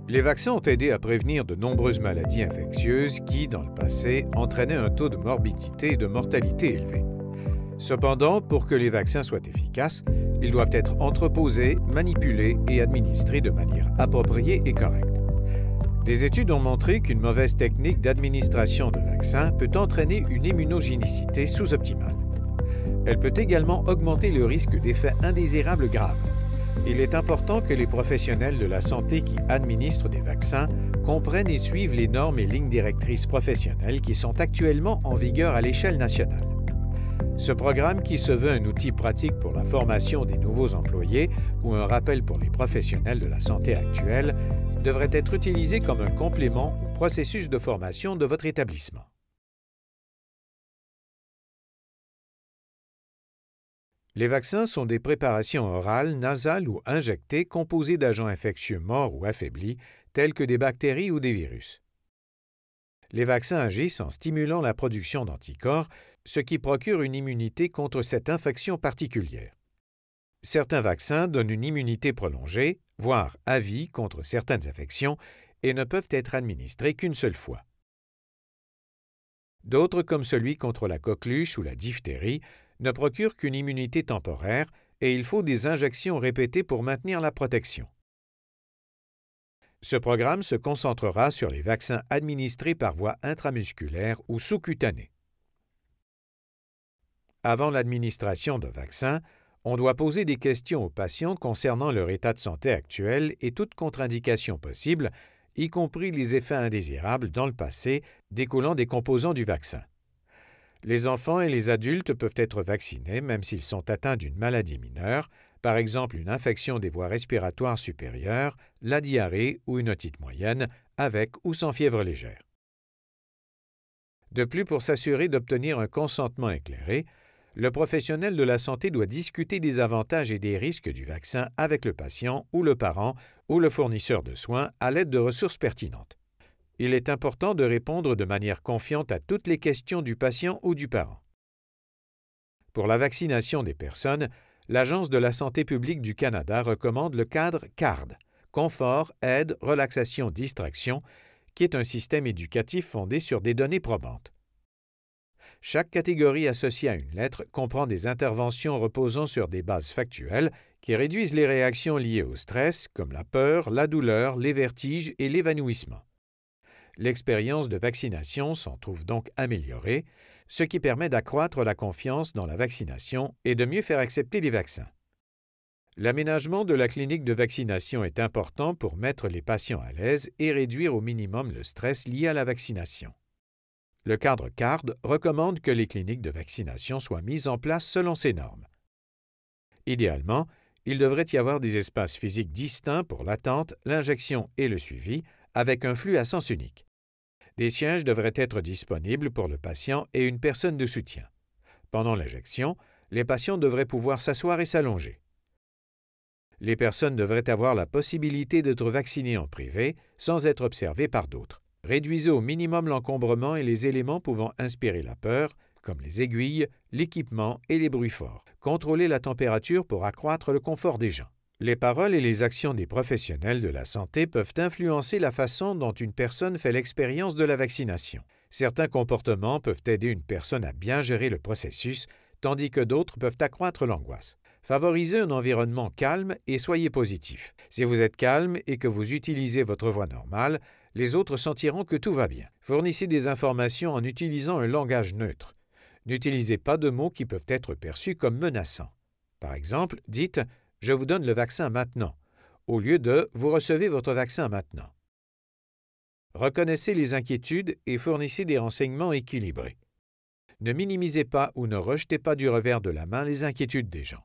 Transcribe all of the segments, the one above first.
Les vaccins ont aidé à prévenir de nombreuses maladies infectieuses qui, dans le passé, entraînaient un taux de morbidité et de mortalité élevé. Cependant, pour que les vaccins soient efficaces, ils doivent être entreposés, manipulés et administrés de manière appropriée et correcte. Des études ont montré qu'une mauvaise technique d'administration de vaccins peut entraîner une immunogénicité sous-optimale. Elle peut également augmenter le risque d'effets indésirables graves. Il est important que les professionnels de la santé qui administrent des vaccins comprennent et suivent les normes et lignes directrices professionnelles qui sont actuellement en vigueur à l'échelle nationale. Ce programme, qui se veut un outil pratique pour la formation des nouveaux employés ou un rappel pour les professionnels de la santé actuels, devrait être utilisé comme un complément au processus de formation de votre établissement. Les vaccins sont des préparations orales, nasales ou injectées composées d'agents infectieux morts ou affaiblis, tels que des bactéries ou des virus. Les vaccins agissent en stimulant la production d'anticorps, ce qui procure une immunité contre cette infection particulière. Certains vaccins donnent une immunité prolongée, voire à vie contre certaines infections, et ne peuvent être administrés qu'une seule fois. D'autres, comme celui contre la coqueluche ou la diphtérie, ne procurent qu'une immunité temporaire et il faut des injections répétées pour maintenir la protection. Ce programme se concentrera sur les vaccins administrés par voie intramusculaire ou sous-cutanée. Avant l'administration de vaccins, on doit poser des questions aux patients concernant leur état de santé actuel et toute contre-indication possible, y compris les effets indésirables dans le passé découlant des composants du vaccin. Les enfants et les adultes peuvent être vaccinés même s'ils sont atteints d'une maladie mineure, par exemple une infection des voies respiratoires supérieures, la diarrhée ou une otite moyenne, avec ou sans fièvre légère. De plus, pour s'assurer d'obtenir un consentement éclairé, le professionnel de la santé doit discuter des avantages et des risques du vaccin avec le patient ou le parent ou le fournisseur de soins à l'aide de ressources pertinentes. Il est important de répondre de manière confiante à toutes les questions du patient ou du parent. Pour la vaccination des personnes, l'Agence de la santé publique du Canada recommande le cadre CARD, Confort, Aide, Relaxation, Distraction, qui est un système éducatif fondé sur des données probantes. Chaque catégorie associée à une lettre comprend des interventions reposant sur des bases factuelles qui réduisent les réactions liées au stress, comme la peur, la douleur, les vertiges et l'évanouissement. L'expérience de vaccination s'en trouve donc améliorée, ce qui permet d'accroître la confiance dans la vaccination et de mieux faire accepter les vaccins. L'aménagement de la clinique de vaccination est important pour mettre les patients à l'aise et réduire au minimum le stress lié à la vaccination. Le cadre CARD recommande que les cliniques de vaccination soient mises en place selon ces normes. Idéalement, il devrait y avoir des espaces physiques distincts pour l'attente, l'injection et le suivi, avec un flux à sens unique. Des sièges devraient être disponibles pour le patient et une personne de soutien. Pendant l'injection, les patients devraient pouvoir s'asseoir et s'allonger. Les personnes devraient avoir la possibilité d'être vaccinées en privé sans être observées par d'autres. Réduisez au minimum l'encombrement et les éléments pouvant inspirer la peur, comme les aiguilles, l'équipement et les bruits forts. Contrôlez la température pour accroître le confort des gens. Les paroles et les actions des professionnels de la santé peuvent influencer la façon dont une personne fait l'expérience de la vaccination. Certains comportements peuvent aider une personne à bien gérer le processus, tandis que d'autres peuvent accroître l'angoisse. Favorisez un environnement calme et soyez positif. Si vous êtes calme et que vous utilisez votre voix normale, les autres sentiront que tout va bien. Fournissez des informations en utilisant un langage neutre. N'utilisez pas de mots qui peuvent être perçus comme menaçants. Par exemple, dites « Je vous donne le vaccin maintenant » au lieu de « Vous recevez votre vaccin maintenant ». Reconnaissez les inquiétudes et fournissez des renseignements équilibrés. Ne minimisez pas ou ne rejetez pas du revers de la main les inquiétudes des gens.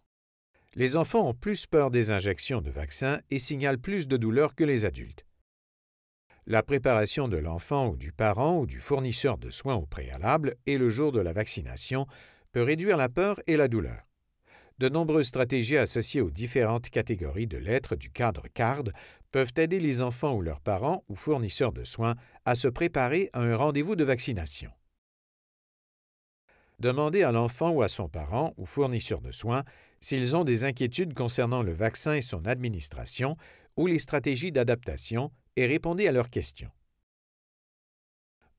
Les enfants ont plus peur des injections de vaccins et signalent plus de douleur que les adultes. La préparation de l'enfant ou du parent ou du fournisseur de soins au préalable et le jour de la vaccination peut réduire la peur et la douleur. De nombreuses stratégies associées aux différentes catégories de lettres du cadre CARD peuvent aider les enfants ou leurs parents ou fournisseurs de soins à se préparer à un rendez-vous de vaccination. Demandez à l'enfant ou à son parent ou fournisseur de soins s'ils ont des inquiétudes concernant le vaccin et son administration ou les stratégies d'adaptation, et répondez à leurs questions.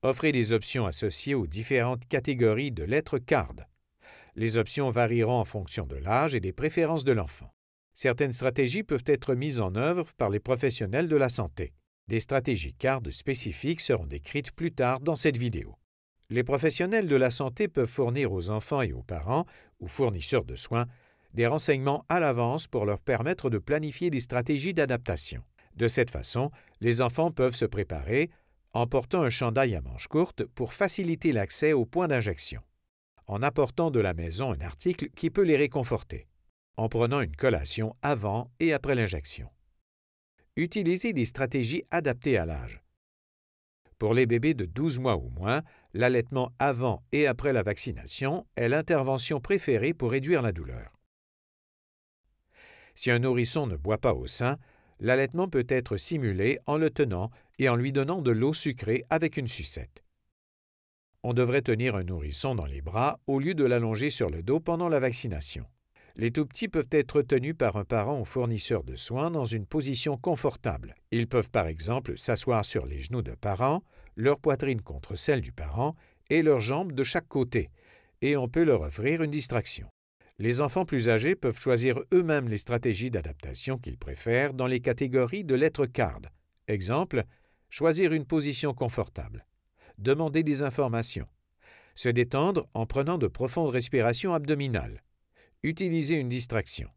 Offrez des options associées aux différentes catégories de lettres CARD. Les options varieront en fonction de l'âge et des préférences de l'enfant. Certaines stratégies peuvent être mises en œuvre par les professionnels de la santé. Des stratégies CARD spécifiques seront décrites plus tard dans cette vidéo. Les professionnels de la santé peuvent fournir aux enfants et aux parents, ou fournisseurs de soins, des renseignements à l'avance pour leur permettre de planifier des stratégies d'adaptation. De cette façon, les enfants peuvent se préparer en portant un chandail à manches courtes pour faciliter l'accès aux points d'injection, en apportant de la maison un article qui peut les réconforter, en prenant une collation avant et après l'injection. Utilisez des stratégies adaptées à l'âge. Pour les bébés de 12 mois ou moins, l'allaitement avant et après la vaccination est l'intervention préférée pour réduire la douleur. Si un nourrisson ne boit pas au sein, l'allaitement peut être simulé en le tenant et en lui donnant de l'eau sucrée avec une sucette. On devrait tenir un nourrisson dans les bras au lieu de l'allonger sur le dos pendant la vaccination. Les tout-petits peuvent être tenus par un parent ou fournisseur de soins dans une position confortable. Ils peuvent par exemple s'asseoir sur les genoux d'un parent, leur poitrine contre celle du parent et leurs jambes de chaque côté, et on peut leur offrir une distraction. Les enfants plus âgés peuvent choisir eux-mêmes les stratégies d'adaptation qu'ils préfèrent dans les catégories de lettres CARD. Exemple, choisir une position confortable, demander des informations, se détendre en prenant de profondes respirations abdominales, utiliser une distraction.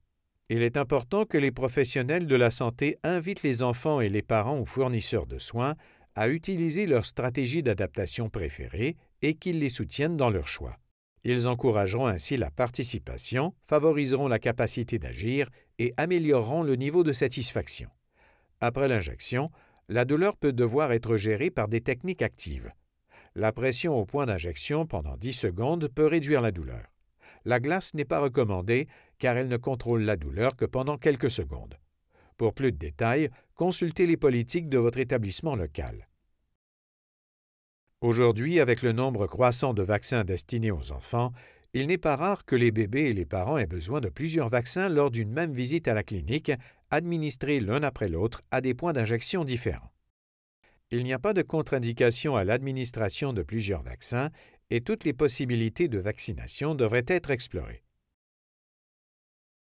Il est important que les professionnels de la santé invitent les enfants et les parents ou fournisseurs de soins à utiliser leur stratégie d'adaptation préférée et qu'ils les soutiennent dans leur choix. Ils encourageront ainsi la participation, favoriseront la capacité d'agir et amélioreront le niveau de satisfaction. Après l'injection, la douleur peut devoir être gérée par des techniques actives. La pression au point d'injection pendant 10 secondes peut réduire la douleur. La glace n'est pas recommandée car elle ne contrôle la douleur que pendant quelques secondes. Pour plus de détails, consultez les politiques de votre établissement local. Aujourd'hui, avec le nombre croissant de vaccins destinés aux enfants, il n'est pas rare que les bébés et les parents aient besoin de plusieurs vaccins lors d'une même visite à la clinique, administrés l'un après l'autre à des points d'injection différents. Il n'y a pas de contre-indication à l'administration de plusieurs vaccins et toutes les possibilités de vaccination devraient être explorées.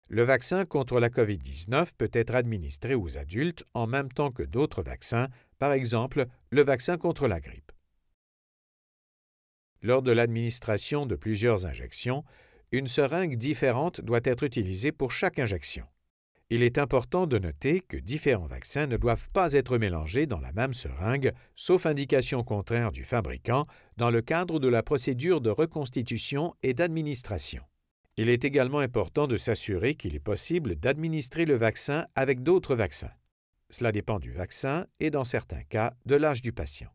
Le vaccin contre la COVID-19 peut être administré aux adultes en même temps que d'autres vaccins, par exemple le vaccin contre la grippe. Lors de l'administration de plusieurs injections, une seringue différente doit être utilisée pour chaque injection. Il est important de noter que différents vaccins ne doivent pas être mélangés dans la même seringue, sauf indication contraire du fabricant, dans le cadre de la procédure de reconstitution et d'administration. Il est également important de s'assurer qu'il est possible d'administrer le vaccin avec d'autres vaccins. Cela dépend du vaccin et, dans certains cas, de l'âge du patient.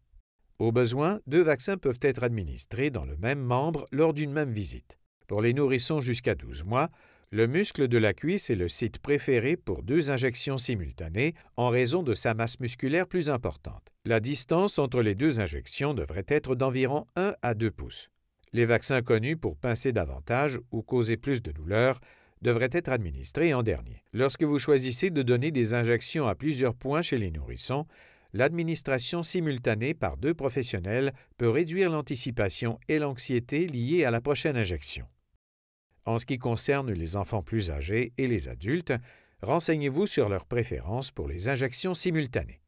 Au besoin, 2 vaccins peuvent être administrés dans le même membre lors d'une même visite. Pour les nourrissons jusqu'à 12 mois, le muscle de la cuisse est le site préféré pour 2 injections simultanées en raison de sa masse musculaire plus importante. La distance entre les 2 injections devrait être d'environ 1 à 2 pouces. Les vaccins connus pour pincer davantage ou causer plus de douleur devraient être administrés en dernier. Lorsque vous choisissez de donner des injections à plusieurs points chez les nourrissons, l'administration simultanée par 2 professionnels peut réduire l'anticipation et l'anxiété liées à la prochaine injection. En ce qui concerne les enfants plus âgés et les adultes, renseignez-vous sur leurs préférences pour les injections simultanées.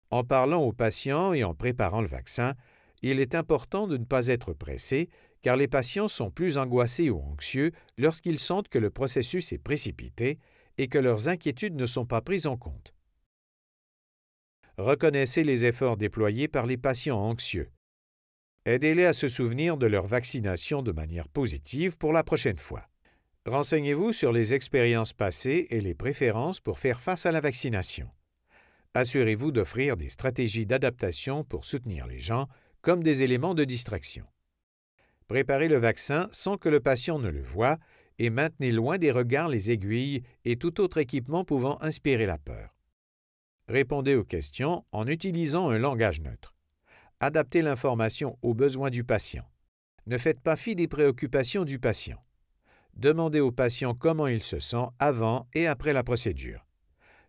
En parlant aux patients et en préparant le vaccin, il est important de ne pas être pressé car les patients sont plus angoissés ou anxieux lorsqu'ils sentent que le processus est précipité et que leurs inquiétudes ne sont pas prises en compte. Reconnaissez les efforts déployés par les patients anxieux. Aidez-les à se souvenir de leur vaccination de manière positive pour la prochaine fois. Renseignez-vous sur les expériences passées et les préférences pour faire face à la vaccination. Assurez-vous d'offrir des stratégies d'adaptation pour soutenir les gens, comme des éléments de distraction. Préparez le vaccin sans que le patient ne le voie et maintenez loin des regards les aiguilles et tout autre équipement pouvant inspirer la peur. Répondez aux questions en utilisant un langage neutre. Adaptez l'information aux besoins du patient. Ne faites pas fi des préoccupations du patient. Demandez au patient comment il se sent avant et après la procédure.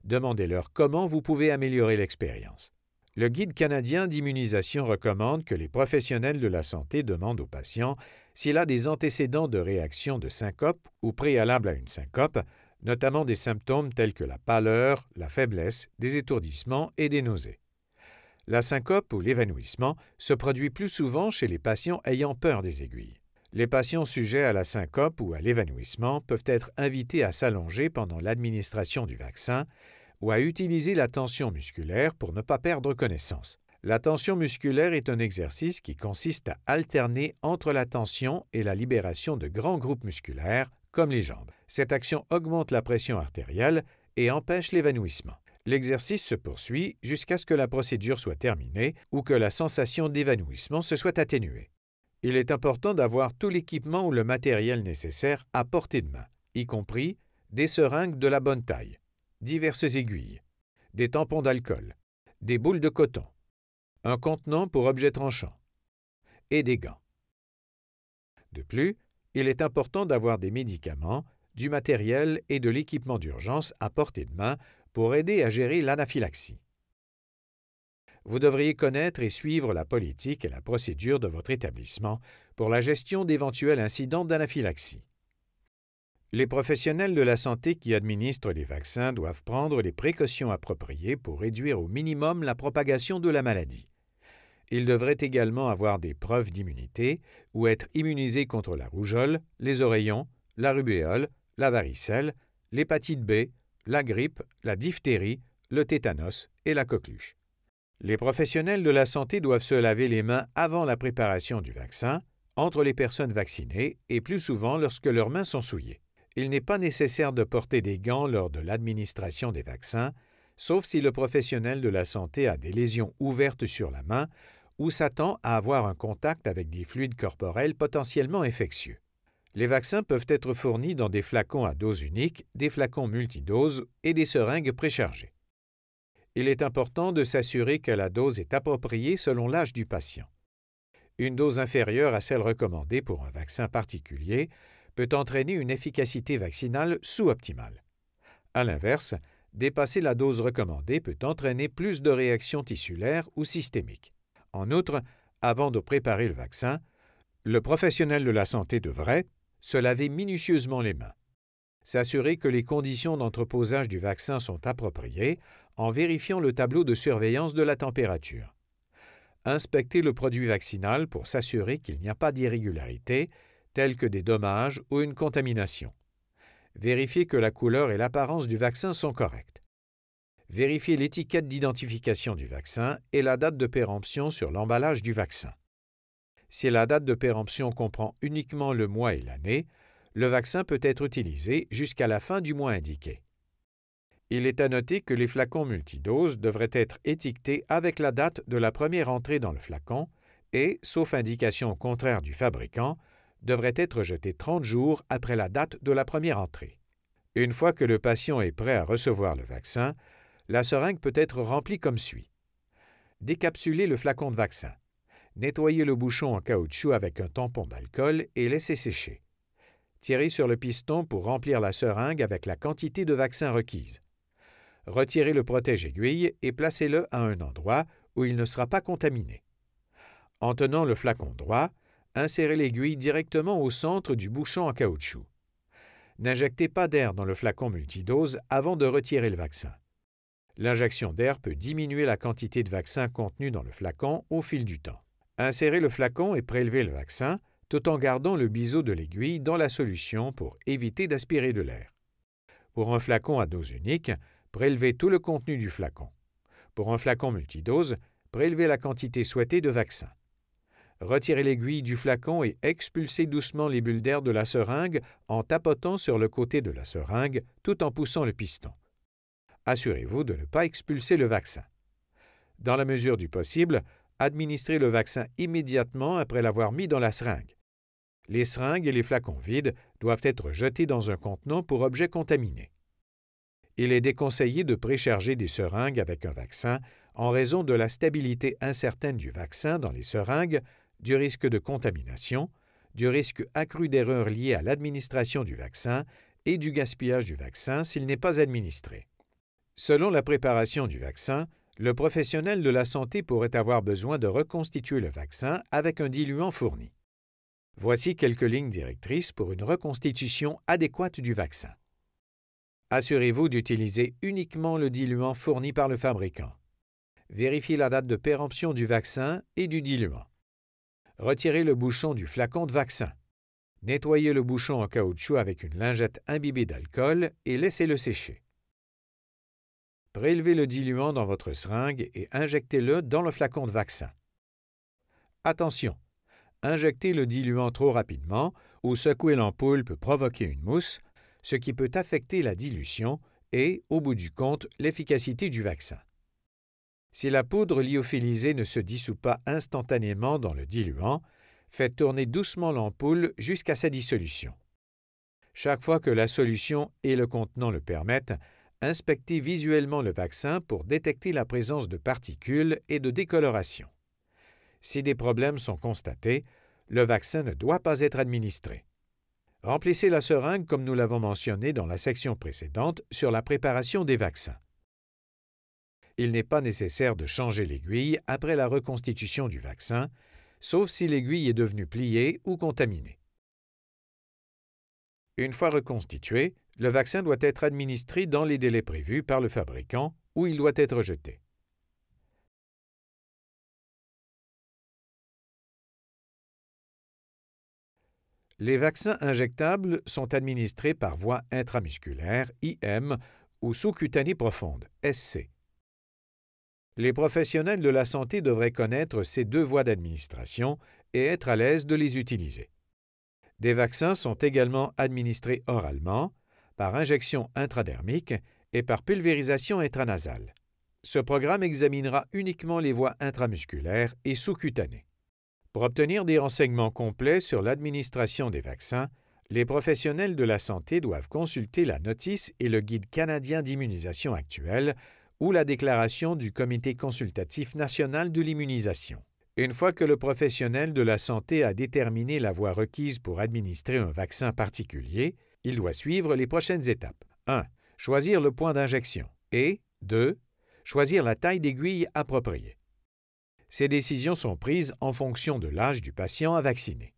Demandez-leur comment vous pouvez améliorer l'expérience. Le Guide canadien d'immunisation recommande que les professionnels de la santé demandent au patient s'il a des antécédents de réaction de syncope ou préalable à une syncope, notamment des symptômes tels que la pâleur, la faiblesse, des étourdissements et des nausées. La syncope ou l'évanouissement se produit plus souvent chez les patients ayant peur des aiguilles. Les patients sujets à la syncope ou à l'évanouissement peuvent être invités à s'allonger pendant l'administration du vaccin ou à utiliser la tension musculaire pour ne pas perdre connaissance. La tension musculaire est un exercice qui consiste à alterner entre la tension et la libération de grands groupes musculaires, comme les jambes. Cette action augmente la pression artérielle et empêche l'évanouissement. L'exercice se poursuit jusqu'à ce que la procédure soit terminée ou que la sensation d'évanouissement se soit atténuée. Il est important d'avoir tout l'équipement ou le matériel nécessaire à portée de main, y compris des seringues de la bonne taille, diverses aiguilles, des tampons d'alcool, des boules de coton, un contenant pour objets tranchants et des gants. De plus, il est important d'avoir des médicaments, du matériel et de l'équipement d'urgence à portée de main pour aider à gérer l'anaphylaxie. Vous devriez connaître et suivre la politique et la procédure de votre établissement pour la gestion d'éventuels incidents d'anaphylaxie. Les professionnels de la santé qui administrent les vaccins doivent prendre les précautions appropriées pour réduire au minimum la propagation de la maladie. Ils devraient également avoir des preuves d'immunité ou être immunisés contre la rougeole, les oreillons, la rubéole, la varicelle, l'hépatite B, la grippe, la diphtérie, le tétanos et la coqueluche. Les professionnels de la santé doivent se laver les mains avant la préparation du vaccin, entre les personnes vaccinées et plus souvent lorsque leurs mains sont souillées. Il n'est pas nécessaire de porter des gants lors de l'administration des vaccins, sauf si le professionnel de la santé a des lésions ouvertes sur la main ou s'attend à avoir un contact avec des fluides corporels potentiellement infectieux. Les vaccins peuvent être fournis dans des flacons à dose unique, des flacons multidoses et des seringues préchargées. Il est important de s'assurer que la dose est appropriée selon l'âge du patient. Une dose inférieure à celle recommandée pour un vaccin particulier peut entraîner une efficacité vaccinale sous-optimale. À l'inverse, dépasser la dose recommandée peut entraîner plus de réactions tissulaires ou systémiques. En outre, avant de préparer le vaccin, le professionnel de la santé devrait se laver minutieusement les mains, s'assurer que les conditions d'entreposage du vaccin sont appropriées en vérifiant le tableau de surveillance de la température. Inspecter le produit vaccinal pour s'assurer qu'il n'y a pas d'irrégularité, telles que des dommages ou une contamination. Vérifier que la couleur et l'apparence du vaccin sont correctes. Vérifier l'étiquette d'identification du vaccin et la date de péremption sur l'emballage du vaccin. Si la date de péremption comprend uniquement le mois et l'année, le vaccin peut être utilisé jusqu'à la fin du mois indiqué. Il est à noter que les flacons multidoses devraient être étiquetés avec la date de la première entrée dans le flacon et, sauf indication contraire du fabricant, devraient être jetés 30 jours après la date de la première entrée. Une fois que le patient est prêt à recevoir le vaccin, la seringue peut être remplie comme suit. Décapsuler le flacon de vaccin. Nettoyer le bouchon en caoutchouc avec un tampon d'alcool et laisser sécher. Tirer sur le piston pour remplir la seringue avec la quantité de vaccin requise. Retirez le protège-aiguille et placez-le à un endroit où il ne sera pas contaminé. En tenant le flacon droit, insérez l'aiguille directement au centre du bouchon en caoutchouc. N'injectez pas d'air dans le flacon multidose avant de retirer le vaccin. L'injection d'air peut diminuer la quantité de vaccin contenue dans le flacon au fil du temps. Insérez le flacon et prélevez le vaccin tout en gardant le biseau de l'aiguille dans la solution pour éviter d'aspirer de l'air. Pour un flacon à dose unique, prélevez tout le contenu du flacon. Pour un flacon multidose, prélevez la quantité souhaitée de vaccin. Retirez l'aiguille du flacon et expulsez doucement les bulles d'air de la seringue en tapotant sur le côté de la seringue tout en poussant le piston. Assurez-vous de ne pas expulser le vaccin. Dans la mesure du possible, administrez le vaccin immédiatement après l'avoir mis dans la seringue. Les seringues et les flacons vides doivent être jetés dans un contenant pour objets contaminés. Il est déconseillé de précharger des seringues avec un vaccin en raison de la stabilité incertaine du vaccin dans les seringues, du risque de contamination, du risque accru d'erreurs liées à l'administration du vaccin et du gaspillage du vaccin s'il n'est pas administré. Selon la préparation du vaccin, le professionnel de la santé pourrait avoir besoin de reconstituer le vaccin avec un diluant fourni. Voici quelques lignes directrices pour une reconstitution adéquate du vaccin. Assurez-vous d'utiliser uniquement le diluant fourni par le fabricant. Vérifiez la date de péremption du vaccin et du diluant. Retirez le bouchon du flacon de vaccin. Nettoyez le bouchon en caoutchouc avec une lingette imbibée d'alcool et laissez-le sécher. Prélevez le diluant dans votre seringue et injectez-le dans le flacon de vaccin. Attention! Injecter le diluant trop rapidement ou secouer l'ampoule peut provoquer une mousse, ce qui peut affecter la dilution et, au bout du compte, l'efficacité du vaccin. Si la poudre lyophilisée ne se dissout pas instantanément dans le diluant, faites tourner doucement l'ampoule jusqu'à sa dissolution. Chaque fois que la solution et le contenant le permettent, inspectez visuellement le vaccin pour détecter la présence de particules et de décoloration. Si des problèmes sont constatés, le vaccin ne doit pas être administré. Remplissez la seringue comme nous l'avons mentionné dans la section précédente sur la préparation des vaccins. Il n'est pas nécessaire de changer l'aiguille après la reconstitution du vaccin, sauf si l'aiguille est devenue pliée ou contaminée. Une fois reconstitué, le vaccin doit être administré dans les délais prévus par le fabricant ou il doit être jeté. Les vaccins injectables sont administrés par voie intramusculaire, IM, ou sous-cutanée profonde, SC. Les professionnels de la santé devraient connaître ces deux voies d'administration et être à l'aise de les utiliser. Des vaccins sont également administrés oralement, par injection intradermique et par pulvérisation intranasale. Ce programme examinera uniquement les voies intramusculaires et sous-cutanées. Pour obtenir des renseignements complets sur l'administration des vaccins, les professionnels de la santé doivent consulter la notice et le guide canadien d'immunisation actuel ou la déclaration du Comité consultatif national de l'immunisation. Une fois que le professionnel de la santé a déterminé la voie requise pour administrer un vaccin particulier, il doit suivre les prochaines étapes. 1. Choisir le point d'injection. Et 2. Choisir la taille d'aiguille appropriée. Ces décisions sont prises en fonction de l'âge du patient à vacciner.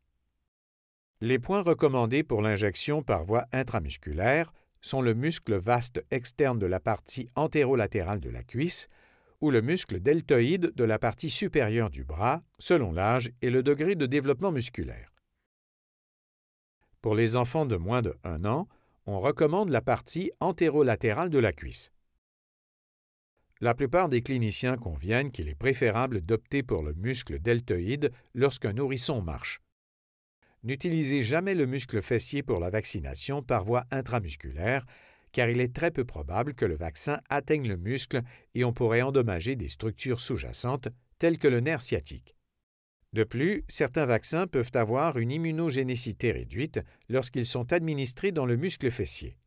Les points recommandés pour l'injection par voie intramusculaire sont le muscle vaste externe de la partie antérolatérale de la cuisse ou le muscle deltoïde de la partie supérieure du bras, selon l'âge et le degré de développement musculaire. Pour les enfants de moins de 1 an, on recommande la partie antérolatérale de la cuisse. La plupart des cliniciens conviennent qu'il est préférable d'opter pour le muscle deltoïde lorsqu'un nourrisson marche. N'utilisez jamais le muscle fessier pour la vaccination par voie intramusculaire, car il est très peu probable que le vaccin atteigne le muscle et on pourrait endommager des structures sous-jacentes, telles que le nerf sciatique. De plus, certains vaccins peuvent avoir une immunogénicité réduite lorsqu'ils sont administrés dans le muscle fessier.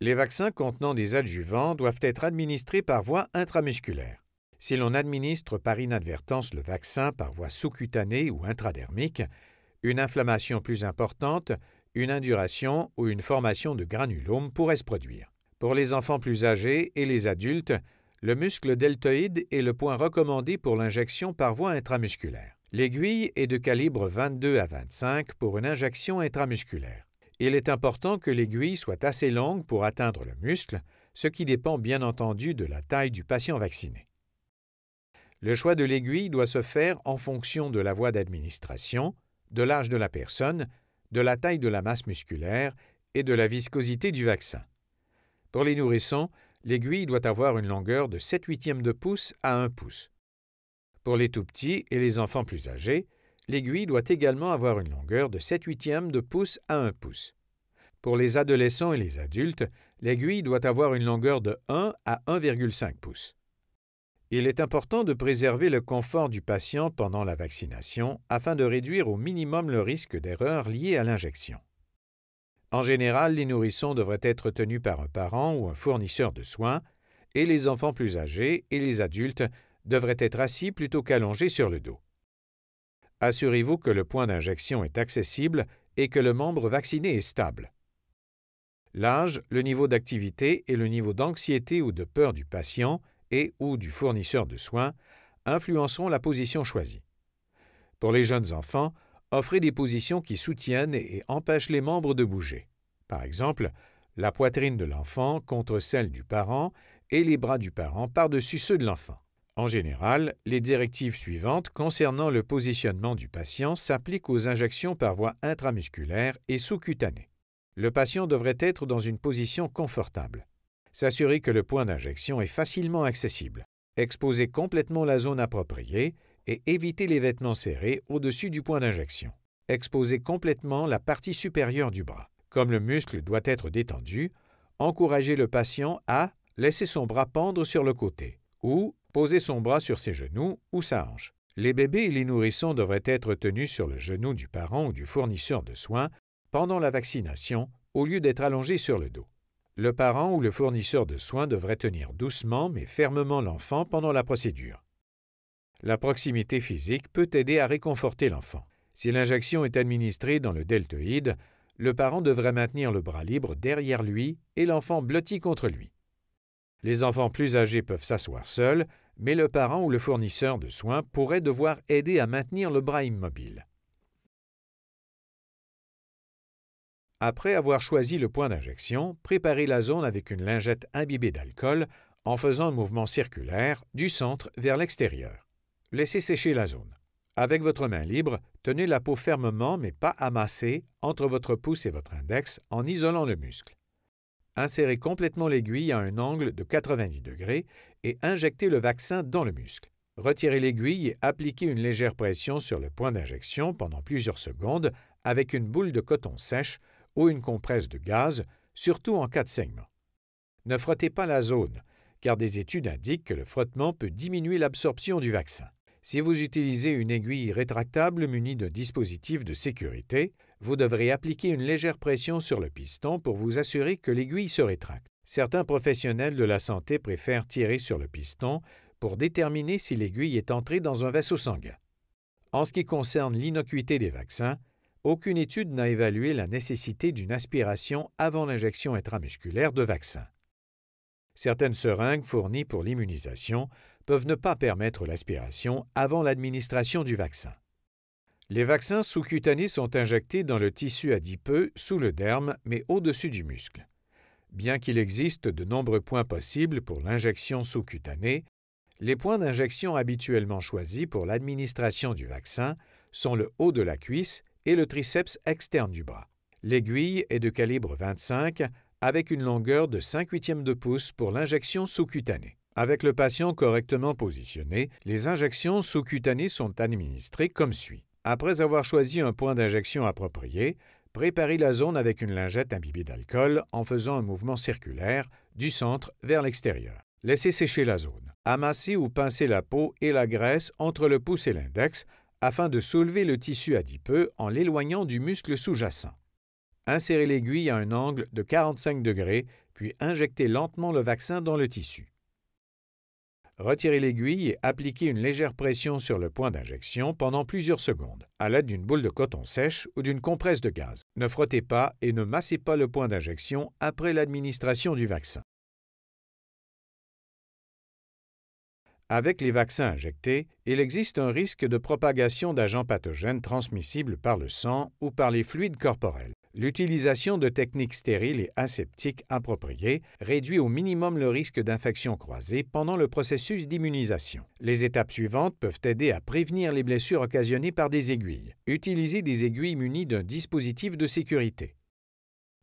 Les vaccins contenant des adjuvants doivent être administrés par voie intramusculaire. Si l'on administre par inadvertance le vaccin par voie sous-cutanée ou intradermique, une inflammation plus importante, une induration ou une formation de granulomes pourrait se produire. Pour les enfants plus âgés et les adultes, le muscle deltoïde est le point recommandé pour l'injection par voie intramusculaire. L'aiguille est de calibre 22 à 25 pour une injection intramusculaire. Il est important que l'aiguille soit assez longue pour atteindre le muscle, ce qui dépend bien entendu de la taille du patient vacciné. Le choix de l'aiguille doit se faire en fonction de la voie d'administration, de l'âge de la personne, de la taille de la masse musculaire et de la viscosité du vaccin. Pour les nourrissons, l'aiguille doit avoir une longueur de 7/8 de pouce à 1 pouce. Pour les tout-petits et les enfants plus âgés, l'aiguille doit également avoir une longueur de 7/8 de pouce à 1 pouce. Pour les adolescents et les adultes, l'aiguille doit avoir une longueur de 1 à 1,5 pouces. Il est important de préserver le confort du patient pendant la vaccination afin de réduire au minimum le risque d'erreur lié à l'injection. En général, les nourrissons devraient être tenus par un parent ou un fournisseur de soins et les enfants plus âgés et les adultes devraient être assis plutôt qu'allongés sur le dos. Assurez-vous que le point d'injection est accessible et que le membre vacciné est stable. L'âge, le niveau d'activité et le niveau d'anxiété ou de peur du patient et ou du fournisseur de soins influenceront la position choisie. Pour les jeunes enfants, offrez des positions qui soutiennent et empêchent les membres de bouger. Par exemple, la poitrine de l'enfant contre celle du parent et les bras du parent par-dessus ceux de l'enfant. En général, les directives suivantes concernant le positionnement du patient s'appliquent aux injections par voie intramusculaire et sous-cutanée. Le patient devrait être dans une position confortable. S'assurer que le point d'injection est facilement accessible. Exposer complètement la zone appropriée et éviter les vêtements serrés au-dessus du point d'injection. Exposer complètement la partie supérieure du bras. Comme le muscle doit être détendu, encouragez le patient à laisser son bras pendre sur le côté ou poser son bras sur ses genoux ou sa hanche. Les bébés et les nourrissons devraient être tenus sur le genou du parent ou du fournisseur de soins pendant la vaccination au lieu d'être allongés sur le dos. Le parent ou le fournisseur de soins devrait tenir doucement mais fermement l'enfant pendant la procédure. La proximité physique peut aider à réconforter l'enfant. Si l'injection est administrée dans le deltoïde, le parent devrait maintenir le bras libre derrière lui et l'enfant blotti contre lui. Les enfants plus âgés peuvent s'asseoir seuls, mais le parent ou le fournisseur de soins pourrait devoir aider à maintenir le bras immobile. Après avoir choisi le point d'injection, préparez la zone avec une lingette imbibée d'alcool en faisant un mouvement circulaire du centre vers l'extérieur. Laissez sécher la zone. Avec votre main libre, tenez la peau fermement mais pas amassée entre votre pouce et votre index en isolant le muscle. Insérez complètement l'aiguille à un angle de 90 degrés et injectez le vaccin dans le muscle. Retirez l'aiguille et appliquez une légère pression sur le point d'injection pendant plusieurs secondes avec une boule de coton sèche ou une compresse de gaz, surtout en cas de saignement. Ne frottez pas la zone, car des études indiquent que le frottement peut diminuer l'absorption du vaccin. Si vous utilisez une aiguille rétractable munie d'un dispositif de sécurité, vous devrez appliquer une légère pression sur le piston pour vous assurer que l'aiguille se rétracte. Certains professionnels de la santé préfèrent tirer sur le piston pour déterminer si l'aiguille est entrée dans un vaisseau sanguin. En ce qui concerne l'innocuité des vaccins, aucune étude n'a évalué la nécessité d'une aspiration avant l'injection intramusculaire de vaccins. Certaines seringues fournies pour l'immunisation peuvent ne pas permettre l'aspiration avant l'administration du vaccin. Les vaccins sous-cutanés sont injectés dans le tissu adipeux sous le derme, mais au-dessus du muscle. Bien qu'il existe de nombreux points possibles pour l'injection sous-cutanée, les points d'injection habituellement choisis pour l'administration du vaccin sont le haut de la cuisse et le triceps externe du bras. L'aiguille est de calibre 25 avec une longueur de 5/8 de pouce pour l'injection sous-cutanée. Avec le patient correctement positionné, les injections sous-cutanées sont administrées comme suit. Après avoir choisi un point d'injection approprié, préparez la zone avec une lingette imbibée d'alcool en faisant un mouvement circulaire du centre vers l'extérieur. Laissez sécher la zone. Amassez ou pincez la peau et la graisse entre le pouce et l'index afin de soulever le tissu adipeux en l'éloignant du muscle sous-jacent. Insérez l'aiguille à un angle de 45 degrés, puis injectez lentement le vaccin dans le tissu. Retirez l'aiguille et appliquez une légère pression sur le point d'injection pendant plusieurs secondes, à l'aide d'une boule de coton sèche ou d'une compresse de gaz. Ne frottez pas et ne massez pas le point d'injection après l'administration du vaccin. Avec les vaccins injectés, il existe un risque de propagation d'agents pathogènes transmissibles par le sang ou par les fluides corporels. L'utilisation de techniques stériles et aseptiques appropriées réduit au minimum le risque d'infection croisée pendant le processus d'immunisation. Les étapes suivantes peuvent aider à prévenir les blessures occasionnées par des aiguilles. Utilisez des aiguilles munies d'un dispositif de sécurité.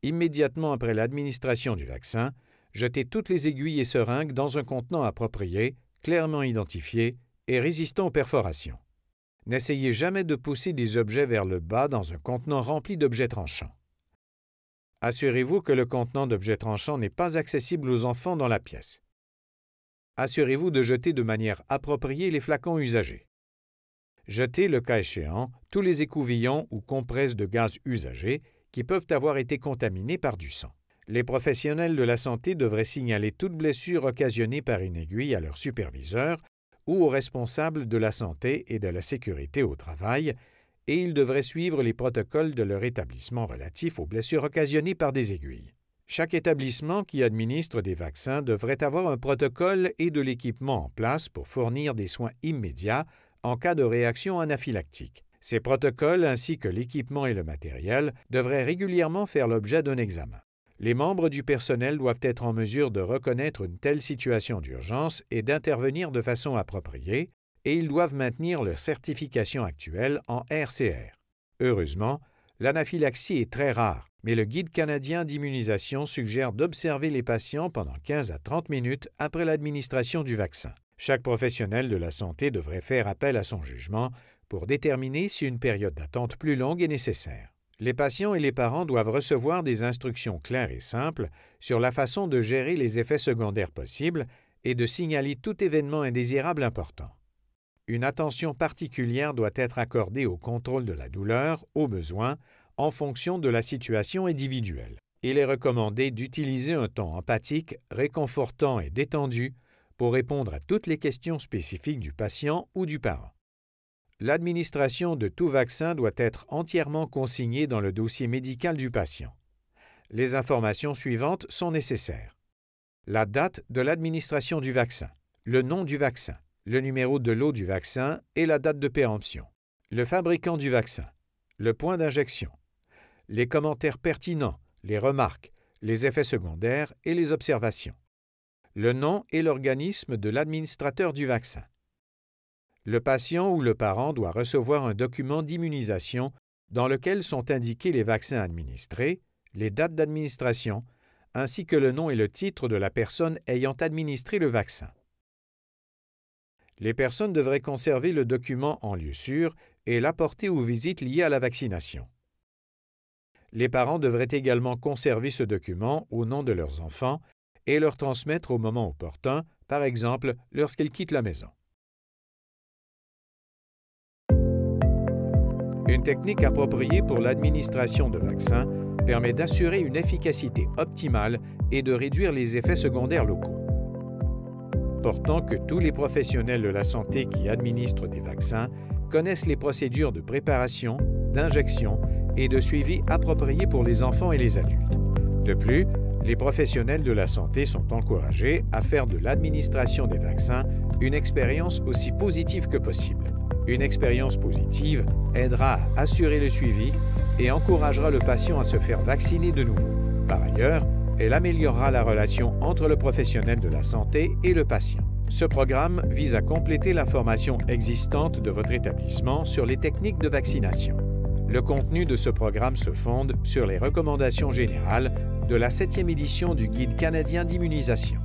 Immédiatement après l'administration du vaccin, jetez toutes les aiguilles et seringues dans un contenant approprié, clairement identifié et résistant aux perforations. N'essayez jamais de pousser des objets vers le bas dans un contenant rempli d'objets tranchants. Assurez-vous que le contenant d'objets tranchants n'est pas accessible aux enfants dans la pièce. Assurez-vous de jeter de manière appropriée les flacons usagés. Jetez, le cas échéant, tous les écouvillons ou compresses de gaz usagés qui peuvent avoir été contaminés par du sang. Les professionnels de la santé devraient signaler toute blessure occasionnée par une aiguille à leur superviseur ou aux responsables de la santé et de la sécurité au travail, et ils devraient suivre les protocoles de leur établissement relatifs aux blessures occasionnées par des aiguilles. Chaque établissement qui administre des vaccins devrait avoir un protocole et de l'équipement en place pour fournir des soins immédiats en cas de réaction anaphylactique. Ces protocoles ainsi que l'équipement et le matériel devraient régulièrement faire l'objet d'un examen. Les membres du personnel doivent être en mesure de reconnaître une telle situation d'urgence et d'intervenir de façon appropriée, et ils doivent maintenir leur certification actuelle en RCR. Heureusement, l'anaphylaxie est très rare, mais le Guide canadien d'immunisation suggère d'observer les patients pendant 15 à 30 minutes après l'administration du vaccin. Chaque professionnel de la santé devrait faire appel à son jugement pour déterminer si une période d'attente plus longue est nécessaire. Les patients et les parents doivent recevoir des instructions claires et simples sur la façon de gérer les effets secondaires possibles et de signaler tout événement indésirable important. Une attention particulière doit être accordée au contrôle de la douleur, au besoin, en fonction de la situation individuelle. Il est recommandé d'utiliser un ton empathique, réconfortant et détendu pour répondre à toutes les questions spécifiques du patient ou du parent. L'administration de tout vaccin doit être entièrement consignée dans le dossier médical du patient. Les informations suivantes sont nécessaires. La date de l'administration du vaccin, le nom du vaccin, le numéro de lot du vaccin et la date de péremption, le fabricant du vaccin, le point d'injection, les commentaires pertinents, les remarques, les effets secondaires et les observations, le nom et l'organisme de l'administrateur du vaccin. Le patient ou le parent doit recevoir un document d'immunisation dans lequel sont indiqués les vaccins administrés, les dates d'administration, ainsi que le nom et le titre de la personne ayant administré le vaccin. Les personnes devraient conserver le document en lieu sûr et l'apporter aux visites liées à la vaccination. Les parents devraient également conserver ce document au nom de leurs enfants et leur transmettre au moment opportun, par exemple lorsqu'ils quittent la maison. Une technique appropriée pour l'administration de vaccins permet d'assurer une efficacité optimale et de réduire les effets secondaires locaux. Portant que tous les professionnels de la santé qui administrent des vaccins connaissent les procédures de préparation, d'injection et de suivi appropriées pour les enfants et les adultes. De plus, les professionnels de la santé sont encouragés à faire de l'administration des vaccins une expérience aussi positive que possible. Une expérience positive aidera à assurer le suivi et encouragera le patient à se faire vacciner de nouveau. Par ailleurs, elle améliorera la relation entre le professionnel de la santé et le patient. Ce programme vise à compléter la formation existante de votre établissement sur les techniques de vaccination. Le contenu de ce programme se fonde sur les recommandations générales de la 7e édition du Guide canadien d'immunisation.